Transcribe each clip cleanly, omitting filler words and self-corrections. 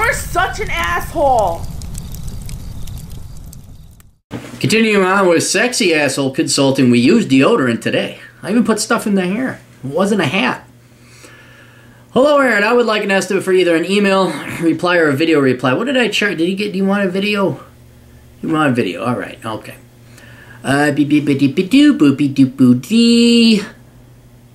You're such an asshole. Continuing on with sexy asshole consulting, we use deodorant today. I even put stuff in the hair. It wasn't a hat. Hello, Aaron. I would like an estimate for either an email reply or a video reply. What did I charge? Did you get? Do you want a video? You want a video? All right. Okay.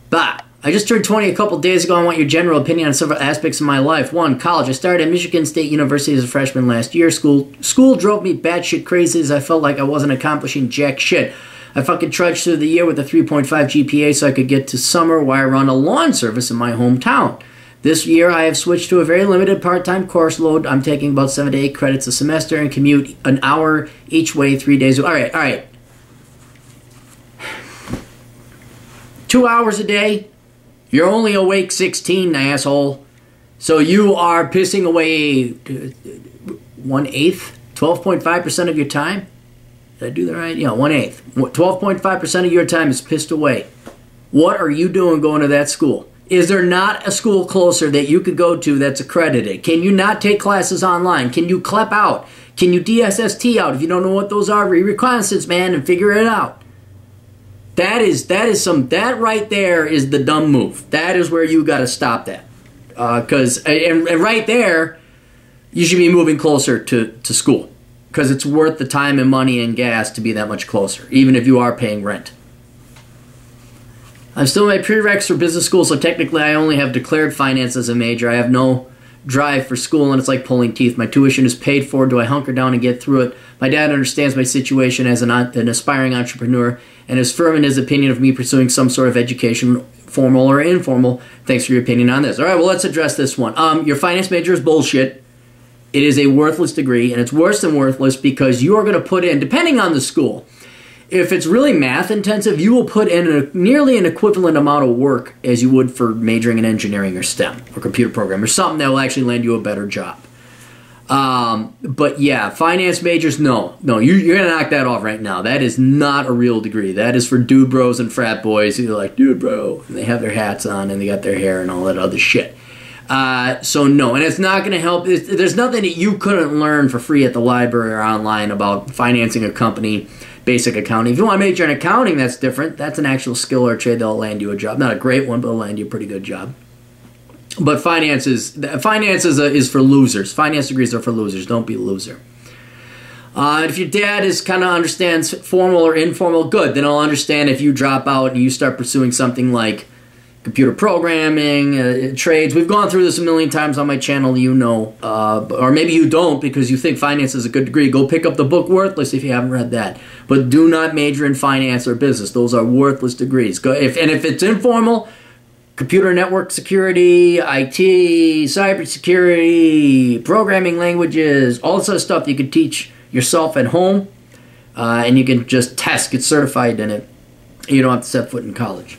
But I just turned 20 a couple days ago. I want your general opinion on several aspects of my life. 1, college. I started at Michigan State University as a freshman last year. School drove me batshit crazy as I felt like I wasn't accomplishing jack shit. I fucking trudged through the year with a 3.5 GPA so I could get to summer where I run a lawn service in my hometown. This year I have switched to a very limited part-time course load. I'm taking about 7 to 8 credits a semester and commute an hour each way 3 days. All right. 2 hours a day. You're only awake 16, asshole. So you are pissing away 1/8, 12.5% of your time. Did I do that right? Yeah, 1/8. 12.5% of your time is pissed away. What are you doing going to that school? Is there not a school closer that you could go to that's accredited? Can you not take classes online? Can you CLEP out? Can you DSST out? If you don't know what those are, reconnaissance, man, and figure it out. That right there is the dumb move. That is where you got to stop that. And right there, you should be moving closer to school. Because it's worth the time and money and gas to be that much closer, even if you are paying rent. I'm still in my prereqs for business school, so technically I only have declared finance as a major. I have no drive for school, and it's like pulling teeth. My tuition is paid for. Do I hunker down and get through it? My dad understands my situation as an aspiring entrepreneur and is firm in his opinion of me pursuing some sort of education, formal or informal. Thanks for your opinion on this. All right, well, let's address this one. Your finance major is bullshit. It is a worthless degree, and it's worse than worthless because you are going to put in, depending on the school, if it's really math intensive, you will put in nearly an equivalent amount of work as you would for majoring in engineering or STEM or computer program or something that will actually land you a better job. But yeah, finance majors, no, you're going to knock that off right now. That is not a real degree. That is for dude bros and frat boys who are like, dude bro, and they have their hats on and they got their hair and all that other shit. So no, and it's not going to help. There's nothing that you couldn't learn for free at the library or online about financing a company, basic accounting. If you want to major in accounting, that's different. That's an actual skill or trade that'll land you a job. Not a great one, but it'll land you a pretty good job. But finance is for losers. Finance degrees are for losers. Don't be a loser. If your dad kind of understands formal or informal, good. Then I'll understand if you drop out and you start pursuing something like computer programming, trades. We've gone through this a million times on my channel, you know. Or maybe you don't because you think finance is a good degree. Go pick up the book Worthless if you haven't read that. But do not major in finance or business. Those are worthless degrees. If it's informal, computer network security, IT, cybersecurity, programming languages, all this other stuff that you can teach yourself at home. And you can just get certified in it. You don't have to set foot in college.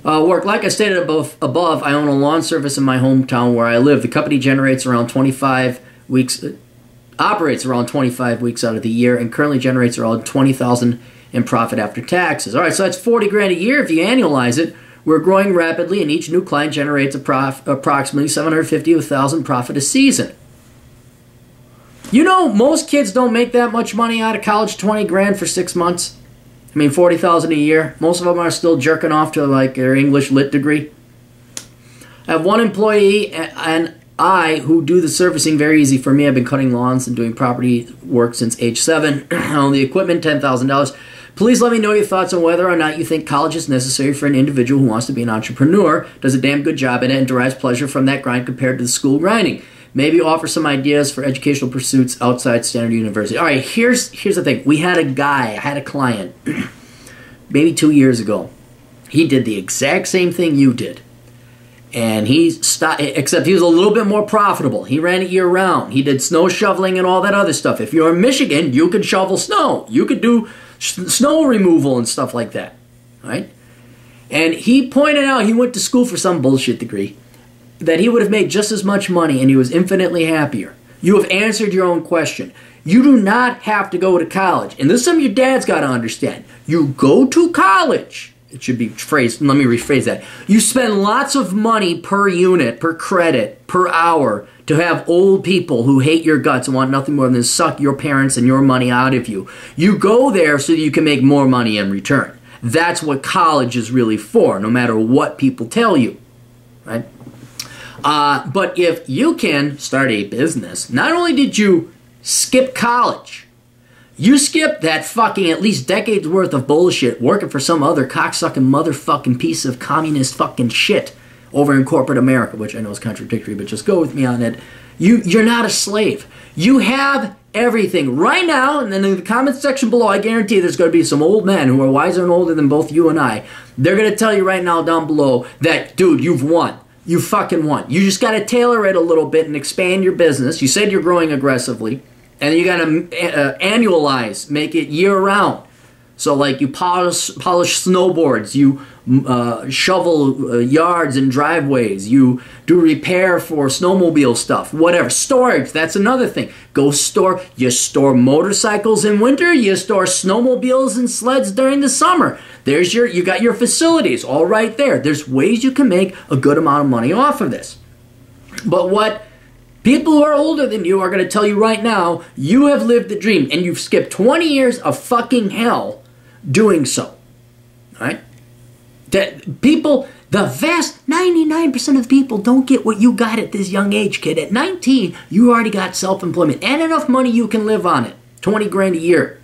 Work. Like I stated above, I own a lawn service in my hometown where I live. The company operates around 25 weeks out of the year and currently generates around $20,000 in profit after taxes. All right, so that's $40 grand a year if you annualize it. We're growing rapidly, and each new client generates approximately $750 to $1,000 profit a season. You know, most kids don't make that much money out of college, 20 grand for 6 months. I mean, $40,000 a year. Most of them are still jerking off to like their English lit degree. I have one employee and I who do the servicing very easy for me. I've been cutting lawns and doing property work since age 7. I own the equipment, $10,000. Please let me know your thoughts on whether or not you think college is necessary for an individual who wants to be an entrepreneur, does a damn good job in it, and derives pleasure from that grind compared to the school grinding. Maybe offer some ideas for educational pursuits outside Standard University. All right, here's the thing. I had a client maybe 2 years ago. He did the exact same thing you did. And he stopped, except he was a little bit more profitable. He ran it year-round. He did snow shoveling and all that other stuff. If you're in Michigan, you could shovel snow. You could do snow removal and stuff like that. Right? And he pointed out he went to school for some bullshit degree, that he would have made just as much money and he was infinitely happier. You have answered your own question. You do not have to go to college. And this is something your dad's got to understand. You go to college. It should be phrased, let me rephrase that. You spend lots of money per unit, per credit, per hour to have old people who hate your guts and want nothing more than suck your parents and your money out of you. You go there so that you can make more money in return. That's what college is really for, no matter what people tell you, right? But if you can start a business, not only did you skip college, you skipped that fucking at least decades worth of bullshit working for some other cocksucking motherfucking piece of communist fucking shit over in corporate America, which I know is contradictory, but just go with me on it. You're not a slave. You have everything right now, and then in the comment section below, I guarantee there's going to be some old men who are wiser and older than both you and I. They're going to tell you right now down below that, dude, you've won. You fucking won. You just got to tailor it a little bit and expand your business. You said you're growing aggressively, and you got to annualize, make it year-round. So, like, you polish snowboards, you shovel yards and driveways, you do repair for snowmobile stuff, whatever. Storage, that's another thing. You store motorcycles in winter, you store snowmobiles and sleds during the summer. You got your facilities all right there. There's ways you can make a good amount of money off of this. But what people who are older than you are going to tell you right now, you have lived the dream, and you've skipped 20 years of fucking hell doing so. Right? That people, the vast 99% of people don't get what you got at this young age, kid. At 19, you already got self-employment and enough money you can live on it. 20 grand a year.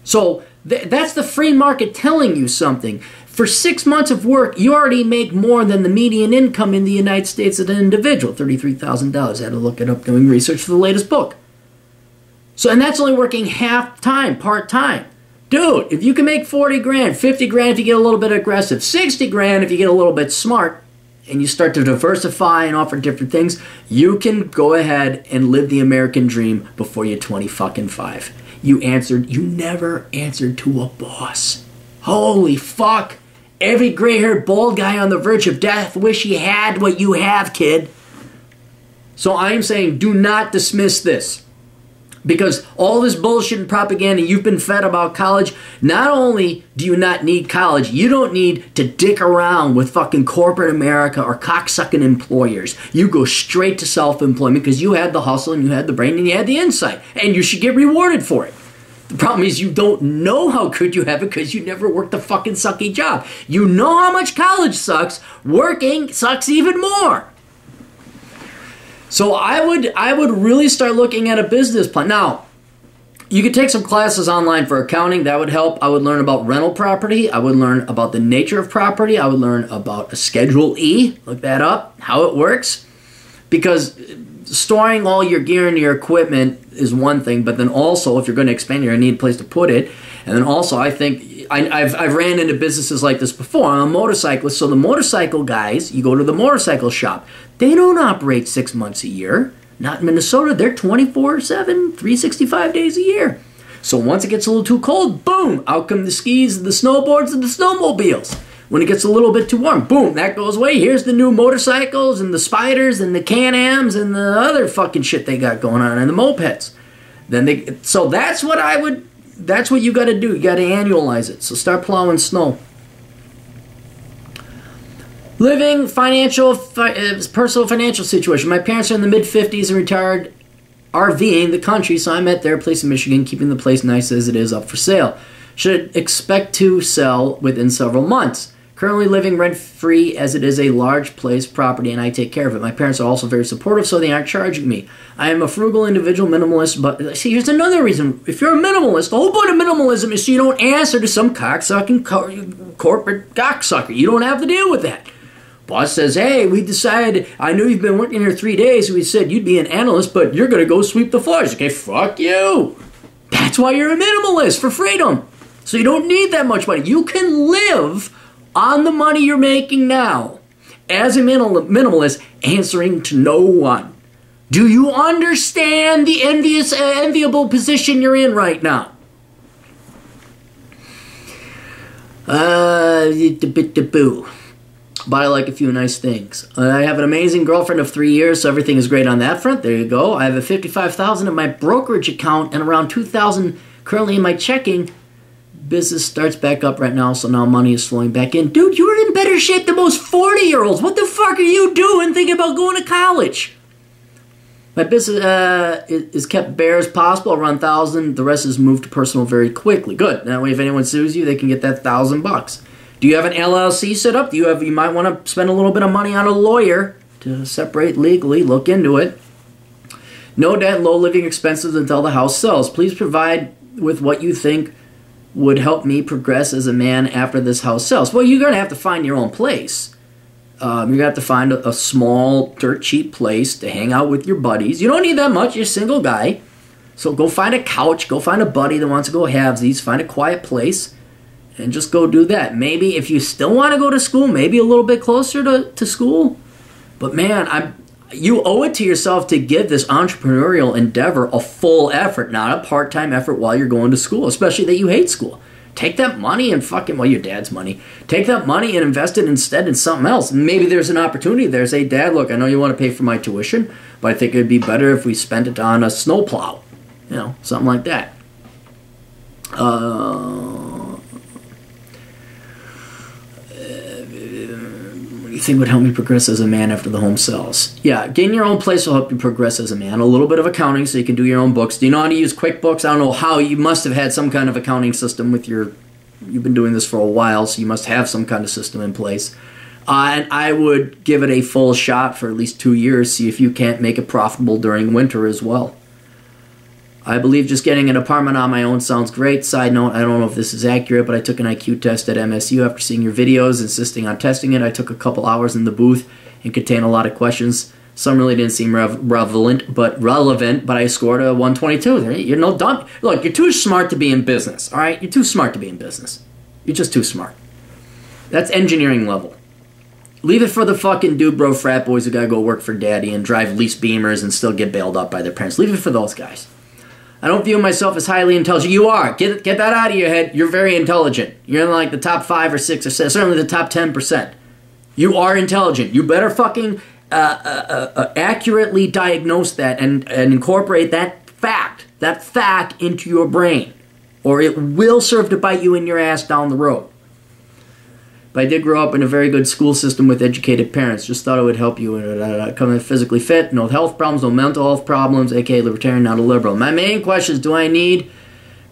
So that's the free market telling you something. For 6 months of work, you already make more than the median income in the United States as an individual. $33,000. I had to look it up doing research for the latest book. So, and that's only working half-time, part-time. Dude, if you can make 40 grand, 50 grand if you get a little bit aggressive, 60 grand if you get a little bit smart, and you start to diversify and offer different things, you can go ahead and live the American dream before you're 25. You never answered to a boss. Holy fuck. Every gray-haired bald guy on the verge of death wish he had what you have, kid. So I'm saying do not dismiss this. Because all this bullshit and propaganda you've been fed about college, not only do you not need college, you don't need to dick around with fucking corporate America or cocksucking employers. You go straight to self-employment because you had the hustle and you had the brain and you had the insight. And you should get rewarded for it. The problem is you don't know how good you have it because you never worked a fucking sucky job. You know how much college sucks. Working sucks even more. So I would really start looking at a business plan. Now, you could take some classes online for accounting. That would help. I would learn about rental property. I would learn about the nature of property. I would learn about a Schedule E. Look that up, how it works. Because storing all your gear and your equipment is one thing, but then also if you're going to expand, you're going to need a place to put it. And then also I think I've ran into businesses like this before. I'm a motorcyclist, so the motorcycle guys, you go to the motorcycle shop. They don't operate 6 months a year. Not in Minnesota. They're 24/7, 365 days a year. So once it gets a little too cold, boom, out come the skis, the snowboards, and the snowmobiles. When it gets a little bit too warm, boom, that goes away. Here's the new motorcycles and the Spiders and the Can-Ams and the other fucking shit they got going on and the mopeds. So that's what you got to do. You got to annualize it. So start plowing snow. Living personal financial situation. My parents are in the mid-50s and retired RVing the country, so I'm at their place in Michigan, keeping the place nice as it is up for sale. Should expect to sell within several months. Currently living rent-free as it is a large place property and I take care of it. My parents are also very supportive, so they aren't charging me. I am a frugal individual, minimalist, but see, here's another reason. If you're a minimalist, the whole point of minimalism is so you don't answer to some cocksucking corporate cocksucker. You don't have to deal with that. Boss says, hey, we decided, I know you've been working here 3 days, so we said you'd be an analyst, but you're going to go sweep the floors. Okay, fuck you. That's why you're a minimalist, for freedom. So you don't need that much money. You can live on the money you're making now as a minimalist, answering to no one. Do you understand the enviable position you're in right now? But I like a few nice things. I have an amazing girlfriend of 3 years, so everything is great on that front. There you go. I have a $55,000 in my brokerage account and around $2,000 currently in my checking. Business starts back up right now, so now money is flowing back in. Dude, you're in better shape than most 40-year-olds. What the fuck are you doing thinking about going to college? My business is kept bare as possible. I'll run 1,000. The rest is moved to personal very quickly. Good. That way, if anyone sues you, they can get that $1,000. Do you have an LLC set up? You might want to spend a little bit of money on a lawyer to separate legally. Look into it. No debt, low living expenses until the house sells. Please provide with what you think would help me progress as a man after this house sells. Well, you're going to have to find your own place. You're going to have to find a small, dirt cheap place to hang out with your buddies. You don't need that much. You're a single guy. So go find a couch. Go find a buddy that wants to go halvesies. Find a quiet place and just go do that. Maybe if you still want to go to school, maybe a little bit closer to school. But man, you owe it to yourself to give this entrepreneurial endeavor a full effort, not a part-time effort while you're going to school, especially that you hate school. Take that money and well, your dad's money. Take that money and invest it instead in something else. Maybe there's an opportunity there. Say, Dad, look, I know you want to pay for my tuition, but I think it'd be better if we spent it on a snowplow. You know, something like that. What do you think would help me progress as a man after the home sells? Yeah, getting your own place will help you progress as a man. A little bit of accounting so you can do your own books. Do you know how to use QuickBooks? I don't know how. You must have had some kind of accounting system with you've been doing this for a while, so you must have some kind of system in place. And I would give it a full shot for at least 2 years, see if you can't make it profitable during winter as well. I believe just getting an apartment on my own sounds great. Side note, I don't know if this is accurate, but I took an IQ test at MSU after seeing your videos, insisting on testing it. I took a couple hours in the booth and contained a lot of questions. Some really didn't seem relevant, but I scored a 122. You're no dumb. Look, you're too smart to be in business, all right? You're too smart to be in business. You're just too smart. That's engineering level. Leave it for the fucking dude bro frat boys who gotta go work for daddy and drive lease Beamers and still get bailed up by their parents. Leave it for those guys. I don't view myself as highly intelligent. You are. Get that out of your head. You're very intelligent. You're in like the top 5 or 6 or 7, certainly the top 10%. You are intelligent. You better fucking accurately diagnose that and incorporate that fact into your brain, or it will serve to bite you in your ass down the road. But I did grow up in a very good school system with educated parents. Just thought it would help you. Coming physically fit, no health problems, no mental health problems, aka libertarian, not a liberal. My main question is, do I need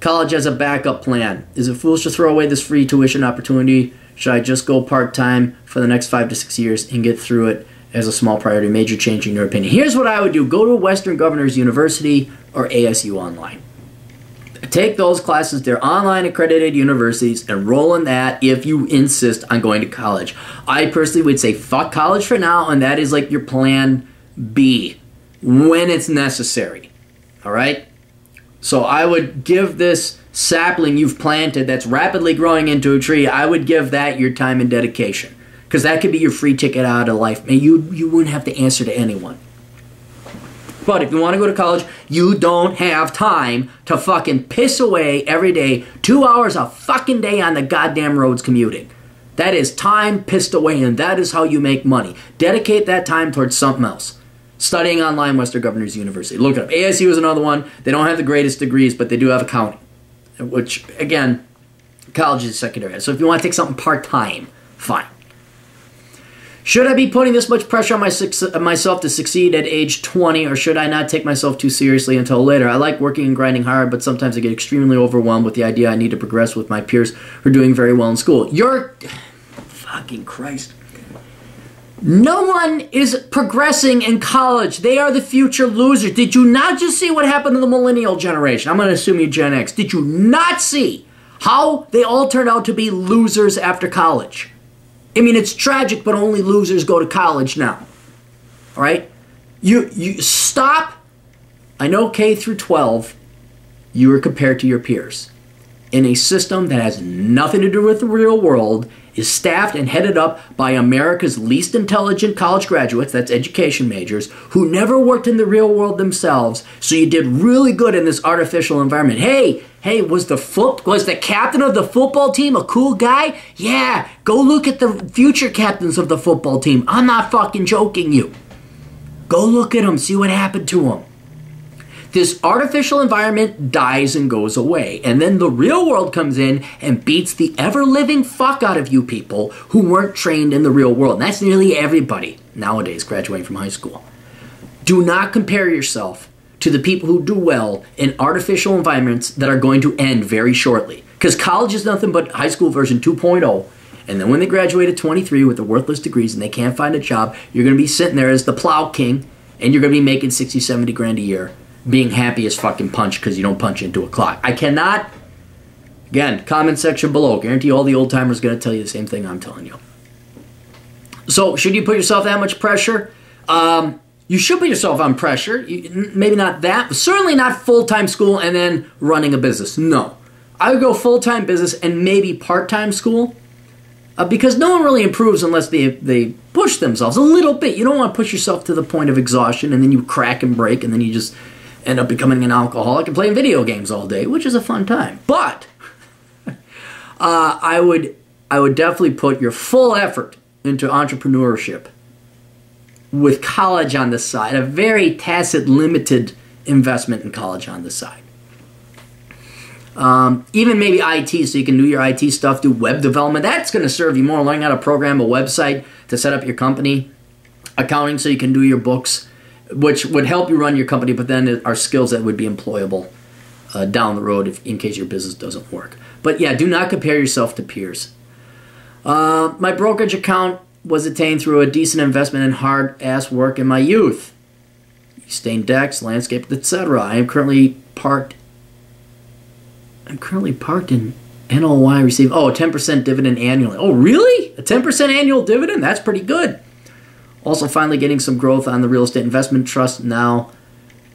college as a backup plan? Is it foolish to throw away this free tuition opportunity? Should I just go part-time for the next 5 to 6 years and get through it as a small priority? Major change in your opinion. Here's what I would do. Go to Western Governors University or ASU Online. Take those classes. They're online accredited universities. Enroll in that if you insist on going to college. I personally would say fuck college for now, and that is like your plan B when it's necessary. All right? So I would give this sapling you've planted that's rapidly growing into a tree, I would give that your time and dedication. Because that could be your free ticket out of life. Man, you wouldn't have to answer to anyone. But if you want to go to college, you don't have time to fucking piss away every day 2 hours a fucking day on the goddamn roads commuting. That is time pissed away, and that is how you make money. Dedicate that time towards something else. Studying online, Western Governors University. Look it up. ASU is another one. They don't have the greatest degrees, but they do have accounting. Which, again, college is secondary. So if you want to take something part-time, fine. Should I be putting this much pressure on myself to succeed at age 20, or should I not take myself too seriously until later? I like working and grinding hard, but sometimes I get extremely overwhelmed with the idea I need to progress with my peers who are doing very well in school. You're... fucking Christ. No one is progressing in college. They are the future losers. Did you not just see what happened to the millennial generation? I'm going to assume you're Gen X. Did you not see how they all turned out to be losers after college? I mean, it's tragic, but only losers go to college now. All right? You stop. I know K through 12, you are compared to your peers. In a system that has nothing to do with the real world, is staffed and headed up by America's least intelligent college graduates, that's education majors, who never worked in the real world themselves, so you did really good in this artificial environment. Hey, was the captain of the football team a cool guy? Yeah, go look at the future captains of the football team. I'm not fucking joking you. Go look at them, see what happened to them. This artificial environment dies and goes away, and then the real world comes in and beats the ever-living fuck out of you people who weren't trained in the real world. And that's nearly everybody nowadays graduating from high school. Do not compare yourself to the people who do well in artificial environments that are going to end very shortly. Because college is nothing but high school version 2.0. And then when they graduate at 23 with their worthless degrees and they can't find a job, you're going to be sitting there as the plow king, and you're going to be making 60, 70 grand a year, being happy as fucking punch because you don't punch into a clock. I cannot, again, comment section below. Guarantee all the old timers are going to tell you the same thing I'm telling you. So, should you put yourself that much pressure? You should put yourself on pressure. Maybe not that, but certainly not full-time school and then running a business. No. I would go full-time business and maybe part-time school. Because no one really improves unless they push themselves a little bit. You don't want to push yourself to the point of exhaustion and then you crack and break and then you just end up becoming an alcoholic and playing video games all day, which is a fun time. But I would definitely put your full effort into entrepreneurship with college on the side, a very tacit, limited investment in college on the side. Even maybe IT, so you can do your IT stuff, do web development. That's going to serve you more. Learning how to program a website to set up your company. Accounting, so you can do your books, which would help you run your company, but then are skills that would be employable down the road in case your business doesn't work. But yeah, do not compare yourself to peers. My brokerage account was attained through a decent investment in hard-ass work in my youth. Stained decks, landscape, etc. I am currently parked in NOI receive, a 10% dividend annually. Oh, really? A 10% annual dividend? That's pretty good. Also, finally getting some growth on the real estate investment trust now,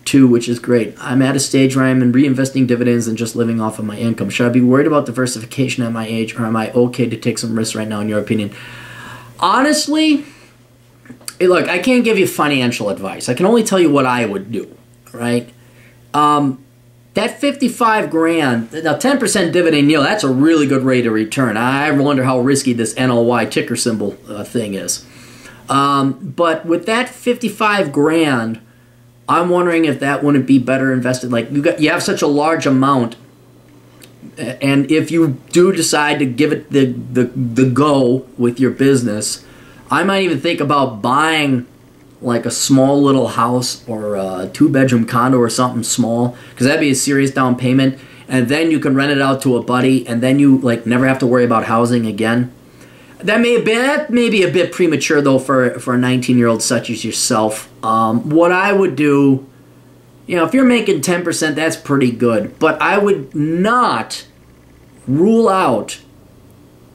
too, which is great. I'm at a stage where I'm in reinvesting dividends and just living off of my income. Should I be worried about diversification at my age, or am I okay to take some risks right now, in your opinion? Honestly, look, I can't give you financial advice. I can only tell you what I would do, right? That 55 grand, now 10% dividend yield, that's a really good rate of return. I wonder how risky this NOI ticker symbol thing is. But with that 55 grand, I'm wondering if that wouldn't be better invested. Like you have such a large amount, and if you do decide to give it the go with your business, I might even think about buying like a small little house or a 2-bedroom condo or something small, because that'd be a serious down payment, and then you can rent it out to a buddy, and then you like never have to worry about housing again. That may be a bit premature though for a 19-year-old such as yourself. What I would do, if you're making 10%, that's pretty good, but I would not rule out,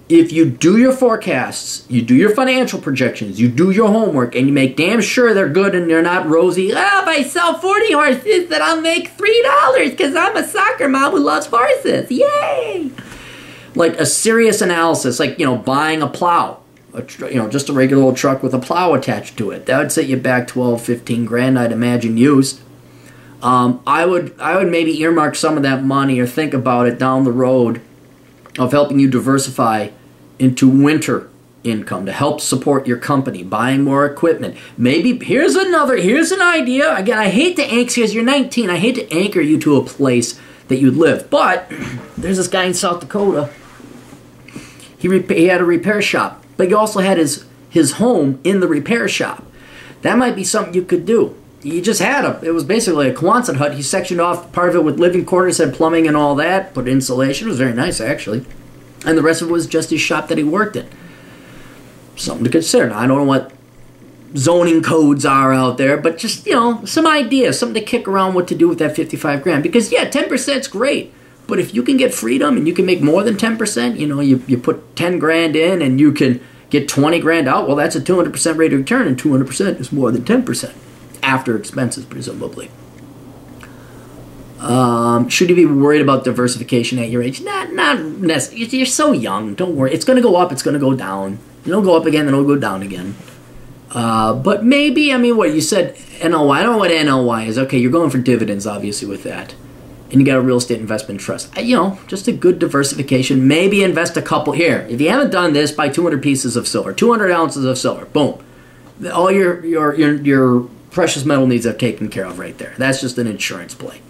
if you do your forecasts, you do your financial projections, you do your homework, and you make damn sure they're good and they're not rosy. If I sell 40 horses, then I'll make $3 because I'm a soccer mom who loves horses. Yay! Like a serious analysis, like, buying a plow. Just a regular old truck with a plow attached to it. That would set you back 12, 15 grand, I'd imagine, used. I would maybe earmark some of that money or think about it down the road of helping you diversify into winter income to help support your company, buying more equipment. Maybe, here's an idea. Again, I hate to anchor, because you're 19, I hate to anchor you to a place that you'd live. But there's this guy in South Dakota. He had a repair shop, but he also had his home in the repair shop. That might be something you could do. He just had it was basically a Quonset hut. He sectioned off part of it with living quarters, had plumbing and all that, put insulation. It was very nice, actually. And the rest of it was just his shop that he worked in. Something to consider. Now, I don't know what zoning codes are out there, but just, some ideas, something to kick around what to do with that 55 grand. Because, 10% is great. But if you can get freedom and you can make more than 10%, you put 10 grand in and you can get 20 grand out, well, that's a 200% rate of return, and 200% is more than 10%. After expenses, presumably. Should you be worried about diversification at your age? Not necessarily. You're so young. Don't worry. It's going to go up. It's going to go down. It'll go up again, then it'll go down again. But maybe, what you said, NOI. I don't know what NOI is. Okay, you're going for dividends, obviously, with that. And you got a real estate investment trust. Just a good diversification. Maybe invest a couple here. If you haven't done this, buy 200 pieces of silver. 200 ounces of silver. Boom. All your precious metal needs are taken care of right there. That's just an insurance play.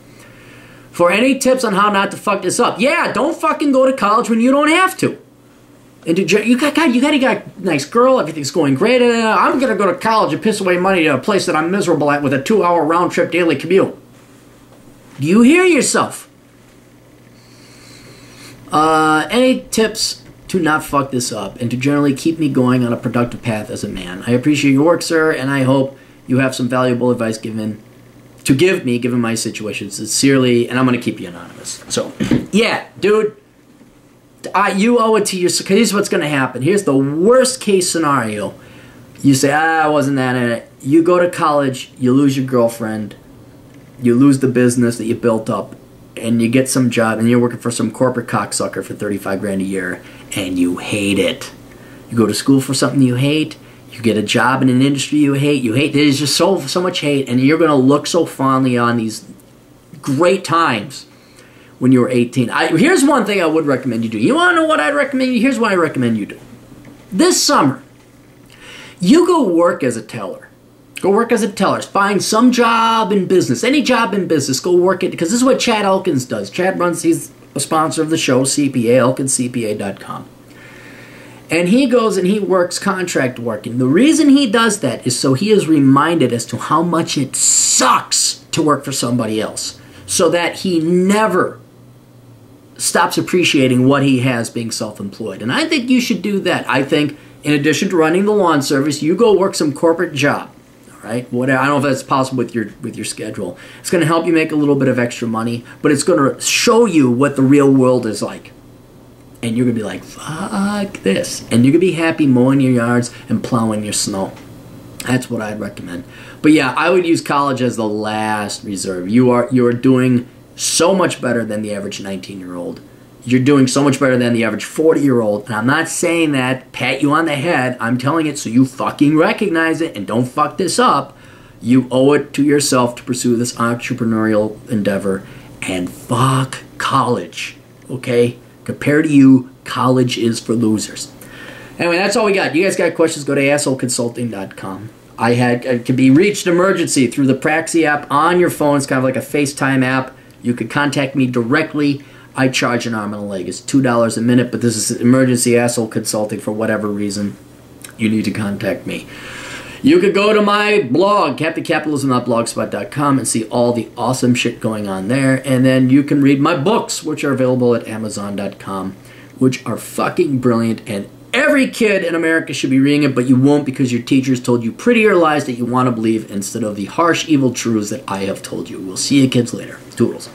For any tips on how not to fuck this up, don't fucking go to college when you don't have to. And you got a nice girl, everything's going great. I'm going to go to college and piss away money to a place that I'm miserable at with a 2-hour round-trip daily commute. Do you hear yourself? Any tips to not fuck this up and to generally keep me going on a productive path as a man? I appreciate your work, sir, and I hope you have some valuable advice given my situation. Sincerely, and I'm going to keep you anonymous. So, yeah, dude. You owe it to yourself. Here's what's going to happen. Here's the worst case scenario. You say, I wasn't that in it. You go to college, you lose your girlfriend, you lose the business that you built up, and you get some job, and you're working for some corporate cocksucker for $35,000 a year, and you hate it. You go to school for something you hate, you get a job in an industry you hate, there's just so much hate, and you're going to look so fondly on these great times when you were 18. Here's one thing I would recommend you do. You want to know what I'd recommend you? Here's what I recommend you do. This summer, you go work as a teller. Go work as a teller. Find some job in business. Any job in business. Go work it. Because this is what Chad Elkins does. Chad he's a sponsor of the show, CPA, elkinscpa.com. And he goes and he works contract working. The reason he does that is so he is reminded as to how much it sucks to work for somebody else. So that he never stops appreciating what he has being self-employed. And I think you should do that. I think in addition to running the lawn service, you go work some corporate job. All right? Whatever. I don't know if that's possible with your schedule. It's going to help you make a little bit of extra money, but it's going to show you what the real world is like. And you're going to be like, fuck this. And you're going to be happy mowing your yards and plowing your snow. That's what I'd recommend. But yeah, I would use college as the last reserve. You are doing so much better than the average 19-year-old. You're doing so much better than the average 40-year-old. And I'm not saying that, pat you on the head. I'm telling it so you fucking recognize it and don't fuck this up. You owe it to yourself to pursue this entrepreneurial endeavor. And fuck college. Okay? Compared to you, college is for losers. Anyway, that's all we got. You guys got questions, go to assholeconsulting.com. I could be reached emergency through the Praxi app on your phone. It's kind of like a FaceTime app. You could contact me directly. I charge an arm and a leg. It's $2 a minute, but this is emergency asshole consulting for whatever reason. You need to contact me. You could go to my blog, captaicapitalism.blogspot.com, and see all the awesome shit going on there. And then you can read my books, which are available at amazon.com, which are fucking brilliant. And every kid in America should be reading it, but you won't because your teachers told you prettier lies that you want to believe instead of the harsh, evil truths that I have told you. We'll see you kids later. Toodles.